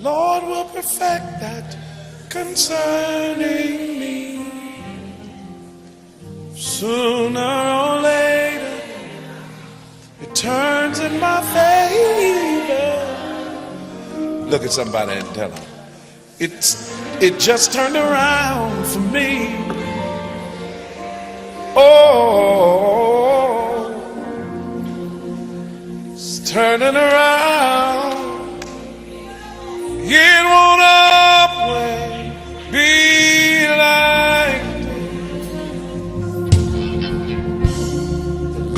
Lord will perfect that concerning me. Sooner or later, it turns in my favor. Look at somebody and tell them, it just turned around for me. Oh, it's turning around. It won't always be like this.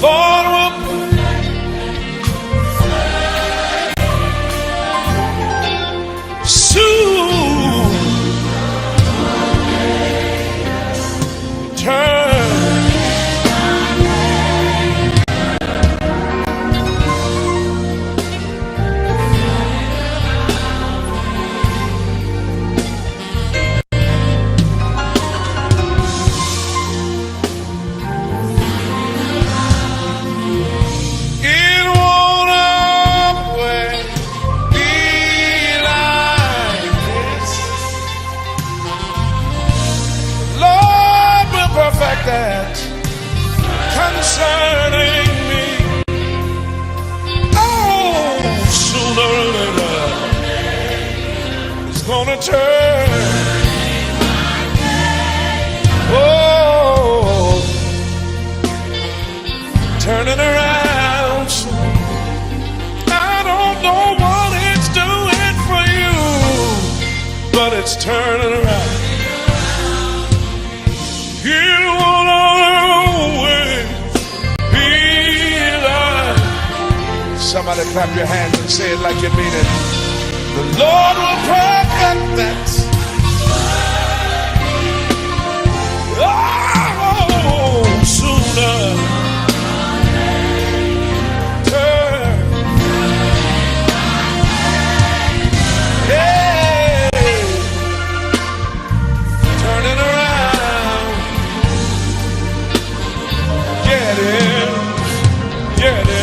Lord will soon turn. That concerning me. Oh, sooner or later it's gonna turn. Oh, turning around. I don't know what it's doing for you, but it's turning around. It won't always be like. Somebody clap your hands and say it like you mean it. The Lord will perfect that. Oh, sooner. Turn. Hey, turning around. Get it, get it.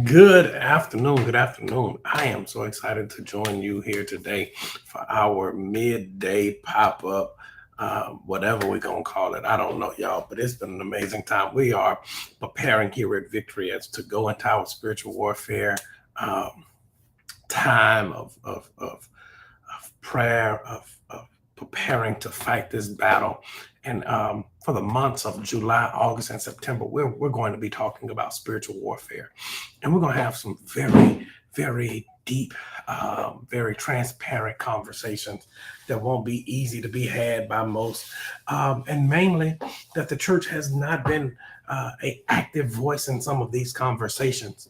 Good afternoon. I am so excited to join you here today for our midday pop-up, whatever we're going to call it. I don't know, y'all, but it's been an amazing time. We are preparing here at Victory as to go into our spiritual warfare time of prayer, of preparing to fight this battle. And for the months of July, August, and September, we're going to be talking about spiritual warfare. And we're going to have some very, very deep, very transparent conversations that won't be easy to be had by most. And mainly that the church has not been an active voice in some of these conversations.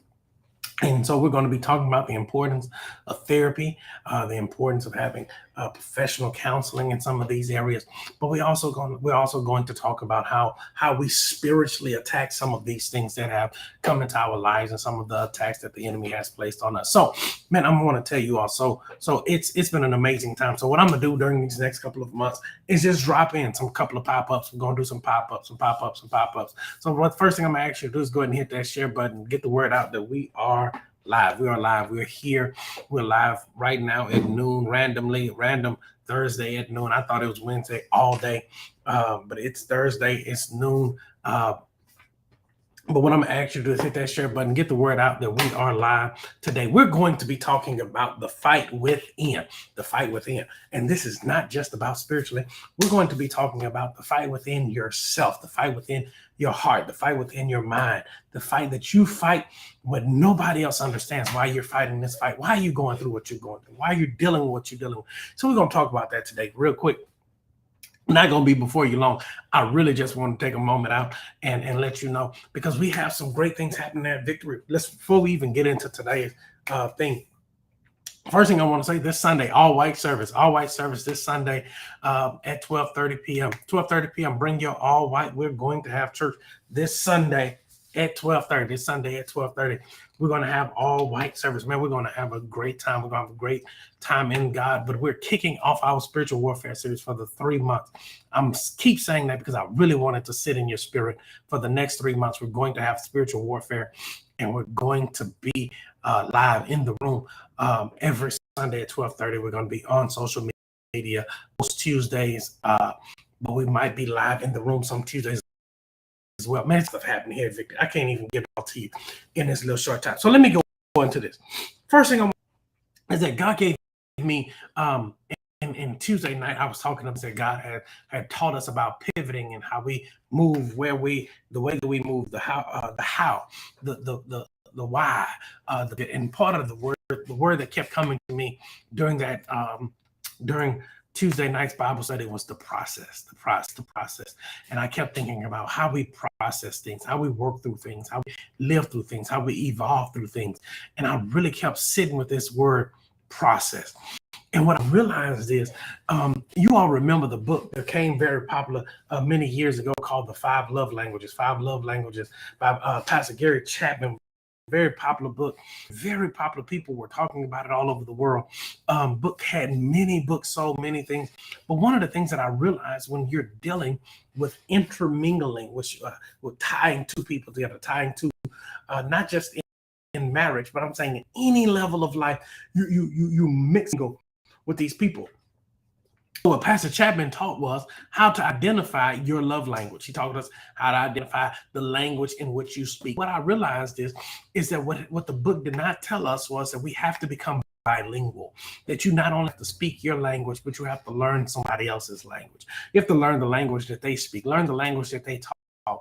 And so we're going to be talking about the importance of therapy, the importance of having professional counseling in some of these areas. But we're also going to talk about how we spiritually attack some of these things that have come into our lives and some of the attacks that the enemy has placed on us. So, man, I'm going to tell you all. So it's been an amazing time. So what I'm going to do during these next couple of months is just drop in some couple of pop-ups. We're going to do some pop-ups. So the first thing I'm going to ask you to do is go ahead and hit that share button, get the word out that we are live. We are live. We're here. We're live right now at noon, random Thursday at noon. I thought it was Wednesday all day, but it's Thursday. It's noon. But what I'm going to ask you to do is hit that share button, get the word out that we are live today. We're going to be talking about the fight within. And this is not just about spiritually. We're going to be talking about the fight within yourself, the fight within your heart, the fight within your mind, the fight that you fight when nobody else understands why you're fighting this fight. Why are you going through what you're going through? Why are you dealing with what you're dealing with? So we're going to talk about that today real quick. Not going to be before you long. I really just want to take a moment out and let you know, because we have some great things happening at Victory. Before we even get into today's thing, first thing I want to say, this Sunday, all white service this Sunday at 12:30 p.m. 12:30 p.m. Bring your all white. We're going to have church this Sunday at 12:30. This Sunday at 12:30. We're going to have all white service. Man, we're going to have a great time. We're going to have a great time in God. But we're kicking off our spiritual warfare series for the 3 months. I'm keep saying that because I really wanted to sit in your spirit for the next 3 months. We're going to have spiritual warfare, and we're going to be live in the room every Sunday at 12:30. We're going to be on social media most Tuesdays, but we might be live in the room some Tuesdays as well. Man, stuff happening here, Victor. I can't even get it all to you in this little short time. So let me go into this. First thing is that God gave me in Tuesday night, I was talking to him, said God had taught us about pivoting and how we move, the way that we move, the how, the why, and part of the word that kept coming to me during that during Tuesday night's Bible study was the process. And I kept thinking about how we process things, how we work through things, how we live through things, how we evolve through things. And I really kept sitting with this word process. And what I realized is, you all remember the book that became very popular many years ago called The 5 Love Languages by Pastor Gary Chapman. Very popular book, very popular. People were talking about it all over the world. Book had many books, so many things. But one of the things that I realized when you're dealing with intermingling, with tying two people together, not just in marriage, but I'm saying in any level of life, you mix with these people. What Pastor Chapman taught was how to identify your love language. He taught us how to identify the language in which you speak. What I realized is that what the book did not tell us was that we have to become bilingual, that you not only have to speak your language, but you have to learn somebody else's language. You have to learn the language that they speak, learn the language that they talk,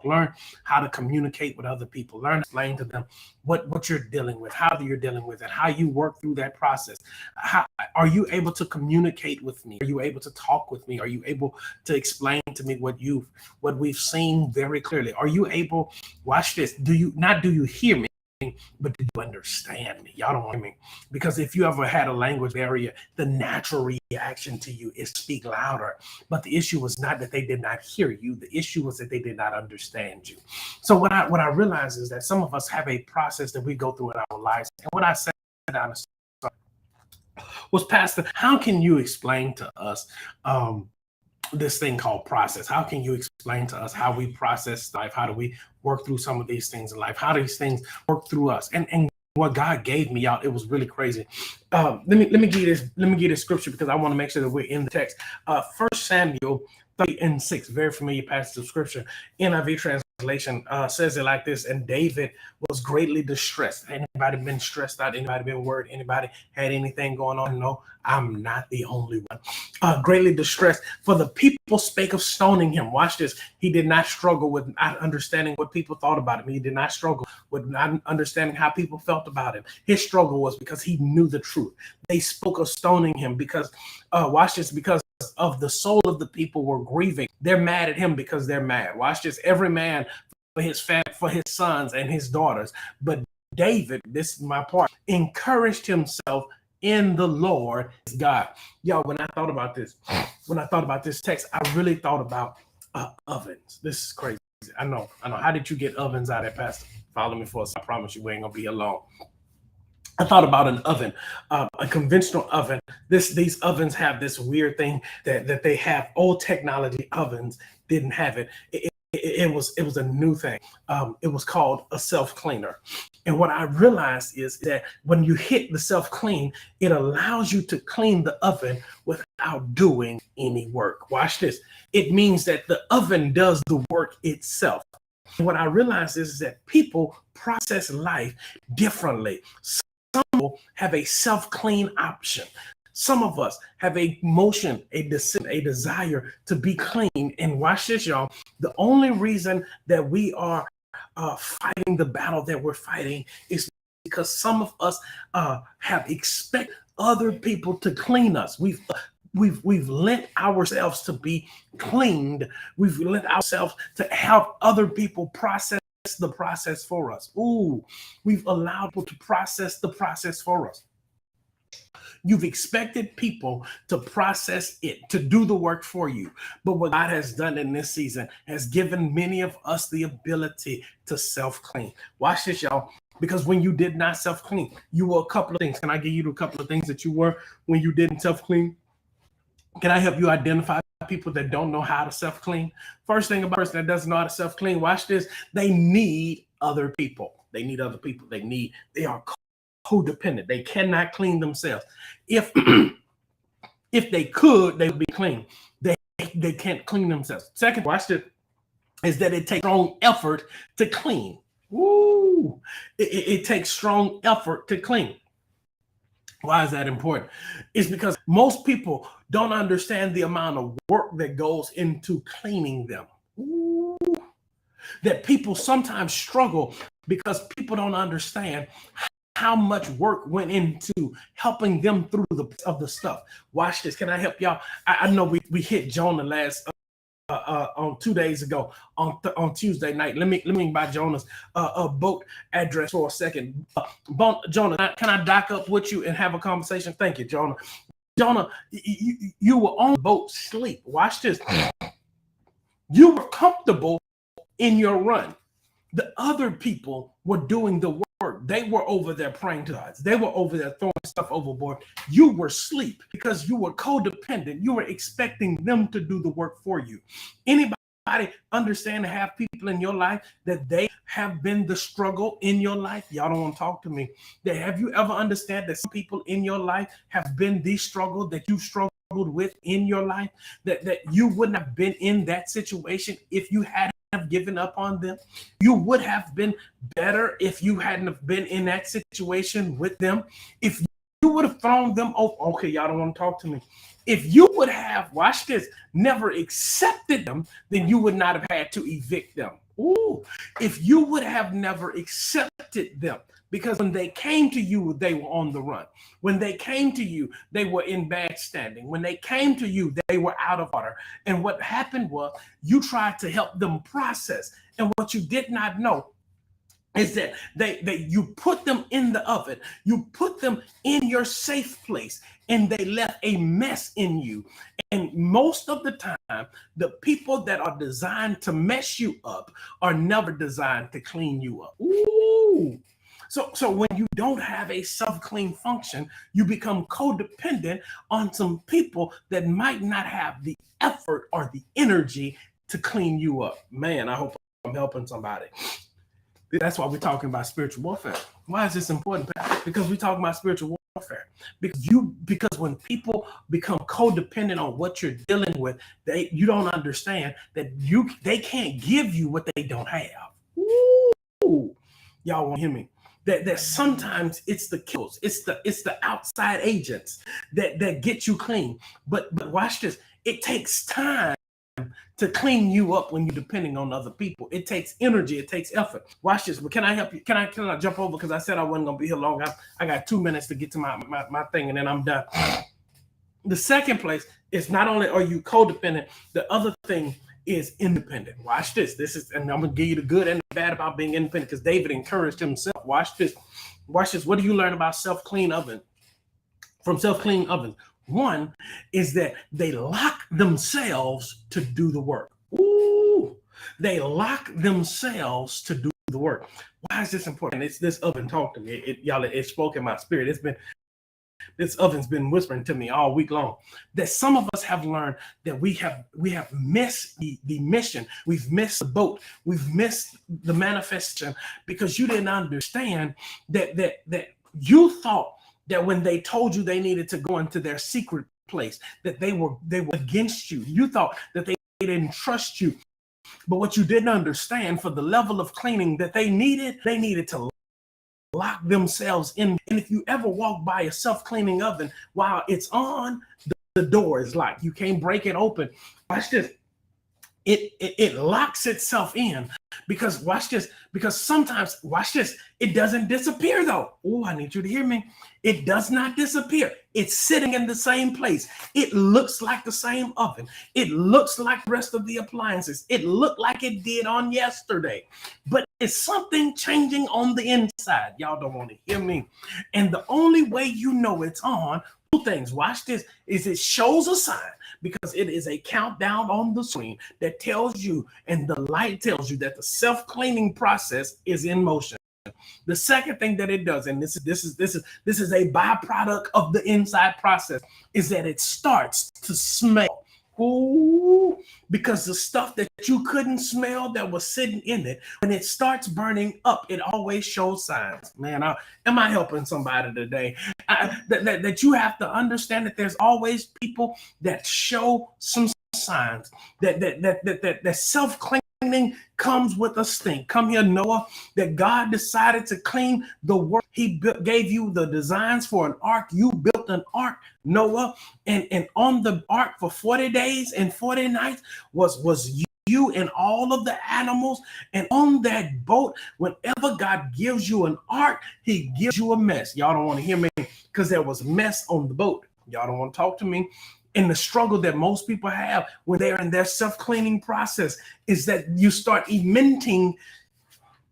learn how to communicate with other people, learn to explain to them what you're dealing with, how you're dealing with it, how you work through that process. How are you able to communicate with me? Are you able to talk with me? Are you able to explain to me what we've seen very clearly? Are you able, watch this, do you hear me? But do you understand me? Y'all don't hear me. Because if you ever had a language barrier, the natural reaction to you is speak louder. But the issue was not that they did not hear you. The issue was that they did not understand you. So what I realized is that some of us have a process that we go through in our lives. And what I said was, Pastor, how can you explain to us this thing called process? How can you explain to us how we process life? How do we work through some of these things in life? How do these things work through us? And what God gave me, y'all, it was really crazy. Let me give you this scripture because I want to make sure that we're in the text. 1 Samuel 30:6, very familiar passage of scripture. NIV translation says it like this: and David was greatly distressed. Anybody been stressed out? Anybody been worried? Anybody had anything going on? No, I'm not the only one. Greatly distressed, for the people spake of stoning him. Watch this. He did not struggle with not understanding what people thought about him. He did not struggle with not understanding how people felt about him. His struggle was because he knew the truth. They spoke of stoning him because, watch this, because of the soul of the people were grieving. They're mad at him because they're mad. Watch this. Every man for his sons and his daughters. But David, this is my part, encouraged himself in the Lord God. Y'all, when I thought about this text, I really thought about ovens. This is crazy. I know. How did you get ovens out of that, Pastor? Follow me for us. I promise you we ain't gonna be alone. I thought about an oven, a conventional oven. These ovens have this weird thing that they have. Old technology ovens didn't have it. It was a new thing. It was called a self-cleaner. And what I realized is that when you hit the self-clean, it allows you to clean the oven without doing any work. Watch this. It means that the oven does the work itself. What I realized is that people process life differently. Some people have a self-clean option. Some of us have a motion, a desire to be clean. And watch this, y'all. The only reason that we are fighting the battle that we're fighting is because some of us have expect other people to clean us. We've lent ourselves to be cleaned. We've lent ourselves to help other people process the process for us. We've allowed people to process the process for us. You've expected people to process it, to do the work for you. But what God has done in this season has given many of us the ability to self-clean. Watch this, y'all. Because when you did not self-clean, you were a couple of things. Can I give you a couple of things that you were when you didn't self-clean? Can I help you identify people that don't know how to self-clean? First thing, about a person that doesn't know how to self-clean, watch this. They need other people. They need other people. They are codependent. They cannot clean themselves. If they could, they would be clean. They can't clean themselves. Second, watch this, is that it takes strong effort to clean. Woo! It takes strong effort to clean. Why is that important? It's because most people don't understand the amount of work that goes into cleaning them. Ooh. That people sometimes struggle because people don't understand how much work went into helping them through the stuff. Watch this. Can I help y'all? I know we hit Jonah last on 2 days ago on Tuesday night. Let me buy Jonah's boat address for a second. Jonah, can I dock up with you and have a conversation? Thank you, Jonah. Jonah, you were on the boat sleep. Watch this. You were comfortable in your run. The other people were doing the work. They were over there praying to God. They were over there throwing stuff overboard. You were asleep because you were codependent. You were expecting them to do the work for you. Anybody understand to have people in your life that they have been the struggle in your life? Y'all don't want to talk to me. Have you ever understand that some people in your life have been the struggle that you struggled with in your life? That you wouldn't have been in that situation if you hadn't have given up on them. You would have been better if you hadn't have been in that situation with them. If you would have thrown them over, okay, y'all don't want to talk to me. If you would have, watch this, never accepted them, then you would not have had to evict them. Ooh, if you would have never accepted them, because when they came to you, they were on the run. When they came to you, they were in bad standing. When they came to you, they were out of order. And what happened was you tried to help them process. And what you did not know is that you put them in the oven, you put them in your safe place, and they left a mess in you. And most of the time, the people that are designed to mess you up are never designed to clean you up. Ooh. So when you don't have a self-clean function, you become codependent on some people that might not have the effort or the energy to clean you up. Man, I hope I'm helping somebody. That's why we're talking about spiritual warfare. Why is this important? Because we're talking about spiritual warfare. Because when people become codependent on what you're dealing with, you don't understand that they can't give you what they don't have. Ooh. Y'all won't hear me. That sometimes it's the kills, it's the outside agents that get you clean. But watch this. It takes time to clean you up when you're depending on other people. It takes energy. It takes effort. Watch this. But can I help you? Can I jump over? Because I said I wasn't going to be here long. I got 2 minutes to get to my thing, and then I'm done. The second place is not only are you codependent, the other thing is independent. Watch this. And I'm going to give you the good and the bad about being independent because David encouraged himself. Watch this. What do you learn about self-clean oven? From self-clean ovens? One is that they lock themselves to do the work. Ooh, they lock themselves to do the work. Why is this important? It's this oven talk to me. It spoke in my spirit. This oven's been whispering to me all week long that some of us have learned that we have missed the mission. We've missed the boat. We've missed the manifestation because you didn't understand that you thought that when they told you they needed to go into their secret place, that they were against you. You thought that they didn't trust you. But what you didn't understand, for the level of cleaning that they needed to lock themselves in. And if you ever walk by a self-cleaning oven while it's on, the door is locked. You can't break it open. Watch this. it locks itself in, because watch this, because sometimes, watch this, it doesn't disappear though. Oh, I need you to hear me. It does not disappear. It's sitting in the same place. It looks like the same oven. It looks like the rest of the appliances. It looked like it did on yesterday, but it's something changing on the inside. Y'all don't want to hear me. And the only way you know it's on, two things, watch this, is it shows a sign, because it is a countdown on the screen that tells you, and the light tells you that the self-cleaning process is in motion. The second thing that it does, and this is a byproduct of the inside process, is that it starts to smell. Ooh, because the stuff that you couldn't smell that was sitting in it, when it starts burning up, it always shows signs. Man, am I helping somebody today? That you have to understand that there's always people that show some signs, that self-cleaning comes with a stink. Come here, Noah, that God decided to clean the world. He gave you the designs for an ark. You built an ark, Noah, and on the ark for 40 days and 40 nights was you and all of the animals. And on that boat, whenever God gives you an ark, he gives you a mess. Y'all don't want to hear me, because there was mess on the boat. Y'all don't want to talk to me. And the struggle that most people have when they're in their self-cleaning process is that you start emitting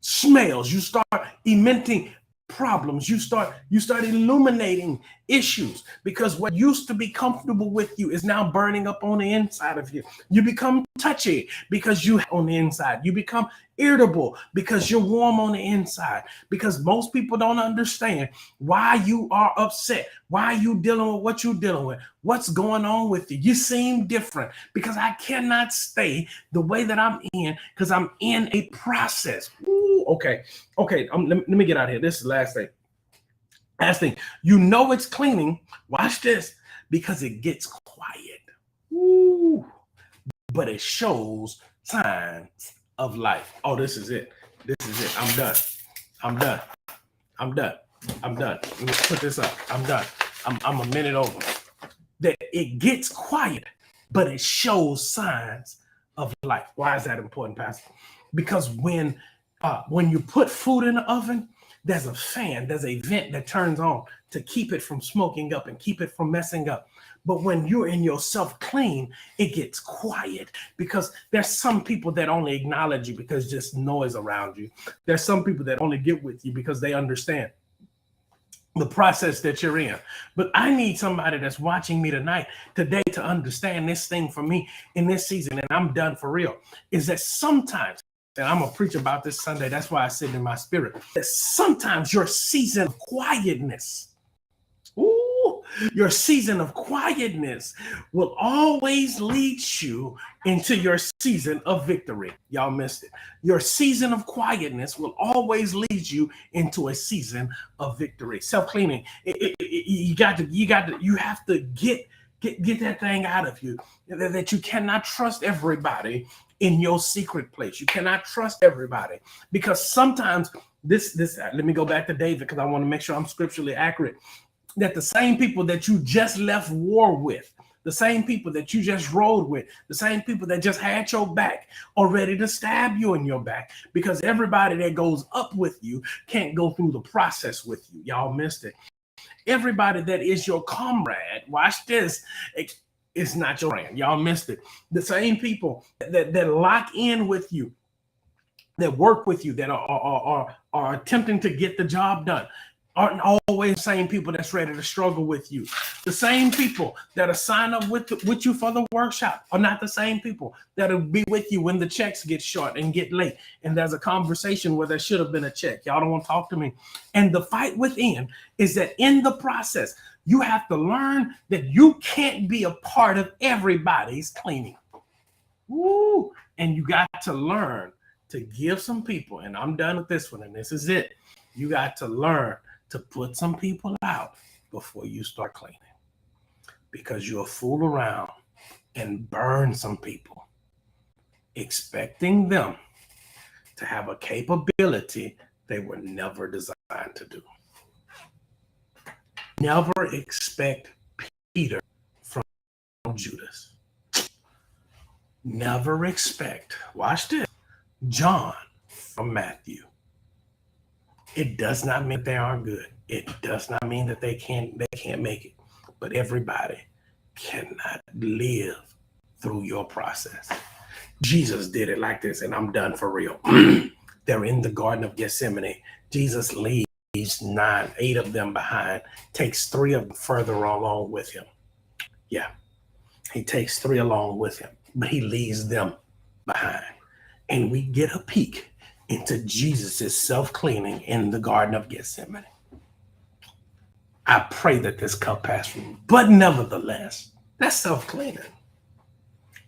smells, you start emitting problems, you start illuminating issues, because what used to be comfortable with you is now burning up on the inside of you. You become touchy because you on the inside. You become irritable because you're warm on the inside, because most people don't understand why you are upset, why you dealing with what you're dealing with, what's going on with you. You seem different, because I cannot stay the way that I'm in, because I'm in a process. Ooh, okay. Let me get out of here. This is the last thing. Last thing, you know it's cleaning. Watch this, because it gets quiet. Ooh, but it shows signs of life. Oh, this is it. This is it. I'm done. Let me put this up. I'm done. I'm a minute over. That it gets quiet, but it shows signs of life. Why is that important, Pastor? Because when you put food in the oven, there's a fan, there's a vent that turns on to keep it from smoking up and keep it from messing up. But when you're in your self-clean, it gets quiet, because there's some people that only acknowledge you because just noise around you. There's some people that only get with you because they understand the process that you're in. But I need somebody that's watching me today to understand this thing for me in this season, and I'm done for real, is that sometimes, and I'm going to preach about this Sunday, that's why I sit in my spirit, that sometimes your season of quietness, your season of quietness will always lead you into your season of victory. Y'all missed it. Your season of quietness will always lead you into a season of victory. Self-cleaning, you have to get that thing out of you, that you cannot trust everybody in your secret place. You cannot trust everybody, because sometimes let me go back to David, because I want to make sure I'm scripturally accurate, that the same people that you just left war with, the same people that you just rode with, the same people that just had your back are ready to stab you in your back, because everybody that goes up with you can't go through the process with you. Y'all missed it. Everybody that is your comrade, watch this, it's not your friend. Y'all missed it. The same people that lock in with you, that work with you, that are attempting to get the job done, aren't always the same people that's ready to struggle with you. The same people that are sign up with you for the workshop are not the same people that'll be with you when the checks get short and get late, and there's a conversation where there should have been a check. Y'all don't want to talk to me. And the fight within is that in the process, you have to learn that you can't be a part of everybody's cleaning. Woo! And you got to learn to give some people, and I'm done with this one, and this is it. You got to learn to put some people out before you start cleaning, because you'll fool around and burn some people, expecting them to have a capability they were never designed to do. Never expect Peter from Judas. Never expect, watch this, John from Matthew. It does not mean they aren't good. It does not mean that they can't make it. But everybody cannot live through your process. Jesus did it like this, and I'm done for real. They're in the Garden of Gethsemane. Jesus leaves 8 of them behind, takes 3 of them further along with him. Yeah, he takes 3 along with him, but he leaves them behind. And we get a peek into Jesus's self-cleaning in the Garden of Gethsemane. I pray that this cup pass from me, but nevertheless, that's self-cleaning.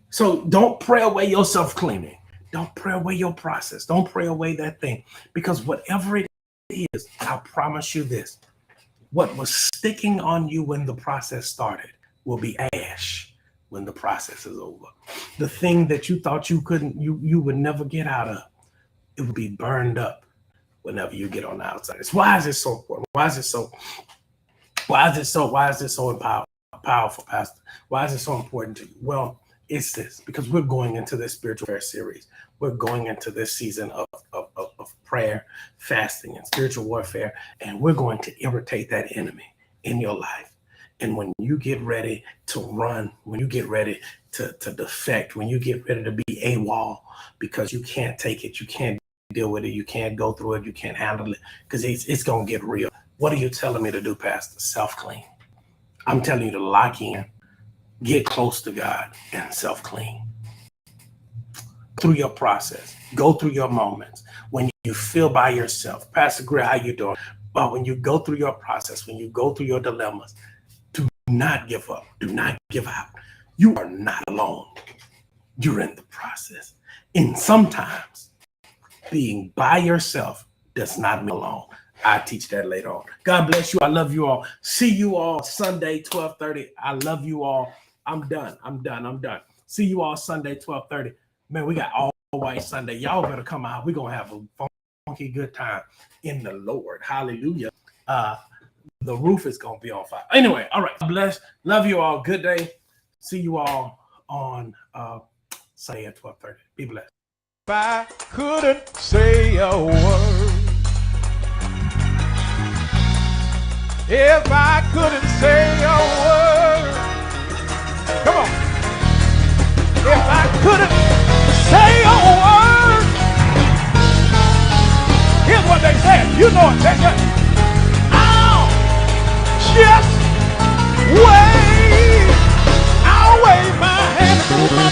So don't pray away your self-cleaning. Don't pray away your process. Don't pray away that thing, because whatever it is, I promise you this, what was sticking on you when the process started will be ash when the process is over. The thing that you thought you couldn't, you would never get out of, it will be burned up whenever you get on the outside. Why is it so important? Why is it so powerful, Pastor? Why is it so important to you? Well, it's this, because we're going into this spiritual warfare series. We're going into this season of prayer, fasting, and spiritual warfare, and we're going to irritate that enemy in your life. And when you get ready to run, when you get ready to defect, when you get ready to be AWOL because you can't take it, you can't deal with it, you can't go through it, you can't handle it, because it's going to get real. What are you telling me to do, Pastor? Self-clean. I'm telling you to lock in, get close to God, and self-clean. Through your process, go through your moments. When you feel by yourself, Pastor Greer, how you doing? Well, when you go through your process, when you go through your dilemmas, do not give up. Do not give out. You are not alone. You're in the process. And sometimes being by yourself does not mean alone. I teach that later on. God bless you. I love you all. See you all Sunday, 12:30. I love you all. I'm done. See you all Sunday, 12:30. Man, we got all white Sunday. Y'all better come out. We're going to have a funky good time in the Lord. Hallelujah. The roof is going to be on fire. Anyway, all right. Bless. Love you all. Good day. See you all on Sunday at 12:30. Be blessed. If I couldn't say a word, if I couldn't say a word, come on. If I couldn't say a word, here's what they said. You know it. They said, I'll just wave my hand through my